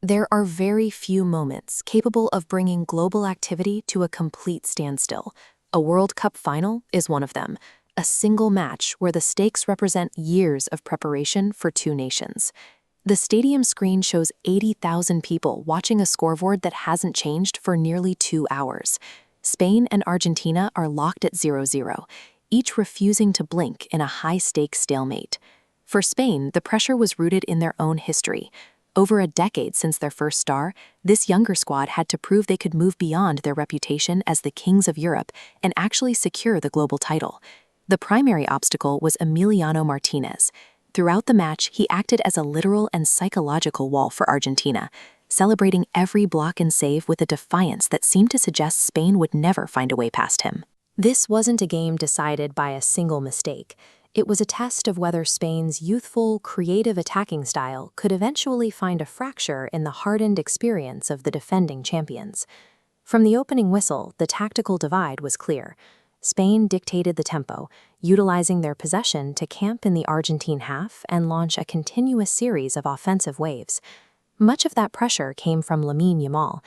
There are very few moments capable of bringing global activity to a complete standstill. A World Cup final is one of them, a single match where the stakes represent years of preparation for two nations. The stadium screen shows 80,000 people watching a scoreboard that hasn't changed for nearly 2 hours. Spain and Argentina are locked at 0-0, each refusing to blink in a high-stakes stalemate. For Spain, the pressure was rooted in their own history. Over a decade since their first star, this younger squad had to prove they could move beyond their reputation as the kings of Europe and actually secure the global title. The primary obstacle was Emiliano Martínez. Throughout the match, he acted as a literal and psychological wall for Argentina, celebrating every block and save with a defiance that seemed to suggest Spain would never find a way past him. This wasn't a game decided by a single mistake. It was a test of whether Spain's youthful, creative attacking style could eventually find a fracture in the hardened experience of the defending champions. From the opening whistle, the tactical divide was clear. Spain dictated the tempo, utilizing their possession to camp in the Argentine half and launch a continuous series of offensive waves. Much of that pressure came from Lamine Yamal.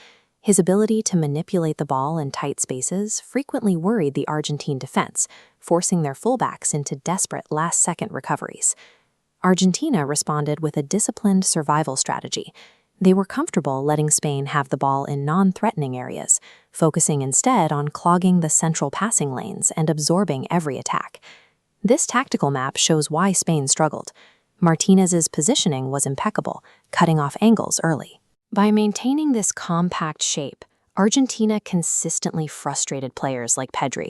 His ability to manipulate the ball in tight spaces frequently worried the Argentine defense, forcing their fullbacks into desperate last-second recoveries. Argentina responded with a disciplined survival strategy. They were comfortable letting Spain have the ball in non-threatening areas, focusing instead on clogging the central passing lanes and absorbing every attack. This tactical map shows why Spain struggled. Martinez's positioning was impeccable, cutting off angles early. By maintaining this compact shape, Argentina consistently frustrated players like Pedro.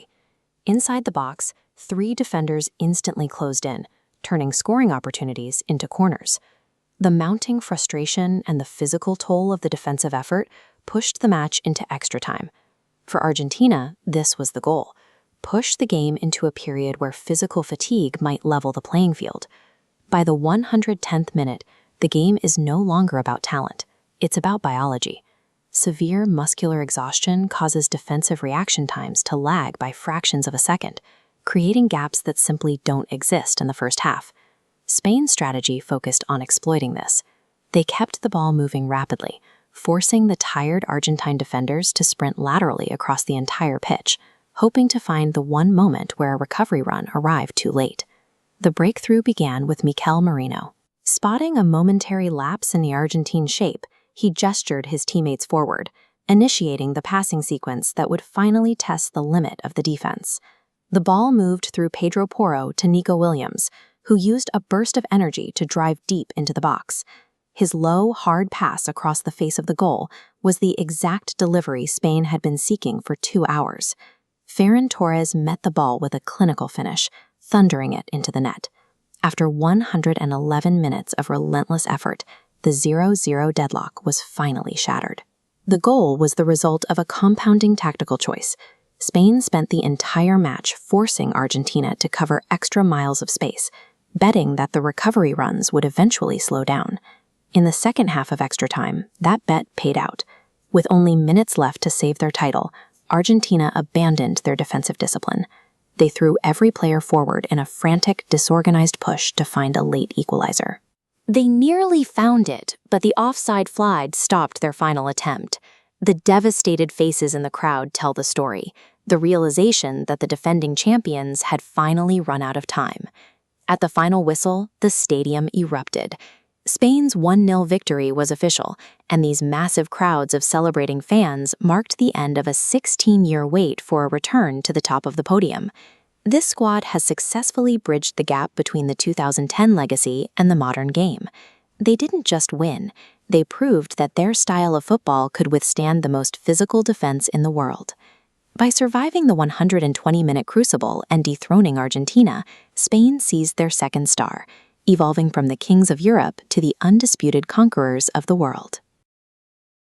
Inside the box, 3 defenders instantly closed in, turning scoring opportunities into corners. The mounting frustration and the physical toll of the defensive effort pushed the match into extra time. For Argentina, this was the goal: push the game into a period where physical fatigue might level the playing field. By the 110th minute, the game is no longer about talent. It's about biology. Severe muscular exhaustion causes defensive reaction times to lag by fractions of a second, creating gaps that simply don't exist in the first half. Spain's strategy focused on exploiting this. They kept the ball moving rapidly, forcing the tired Argentine defenders to sprint laterally across the entire pitch, hoping to find the one moment where a recovery run arrived too late. The breakthrough began with Merino. Spotting a momentary lapse in the Argentine shape, he gestured his teammates forward, initiating the passing sequence that would finally test the limit of the defense. The ball moved through Porro to Nico Williams, who used a burst of energy to drive deep into the box. His low, hard pass across the face of the goal was the exact delivery Spain had been seeking for 2 hours. Ferran Torres met the ball with a clinical finish, thundering it into the net. After 111 minutes of relentless effort, the 0-0 deadlock was finally shattered. The goal was the result of a compounding tactical choice. Spain spent the entire match forcing Argentina to cover extra miles of space, betting that the recovery runs would eventually slow down. In the second half of extra time, that bet paid out. With only minutes left to save their title, Argentina abandoned their defensive discipline. They threw every player forward in a frantic, disorganized push to find a late equalizer. They nearly found it, but the offside flag stopped their final attempt. The devastated faces in the crowd tell the story, the realization that the defending champions had finally run out of time. At the final whistle, the stadium erupted. Spain's 1-0 victory was official, and these massive crowds of celebrating fans marked the end of a 16-year wait for a return to the top of the podium. This squad has successfully bridged the gap between the 2010 legacy and the modern game. They didn't just win, they proved that their style of football could withstand the most physical defense in the world. By surviving the 120-minute crucible and dethroning Argentina, Spain seized their second star, evolving from the kings of Europe to the undisputed conquerors of the world.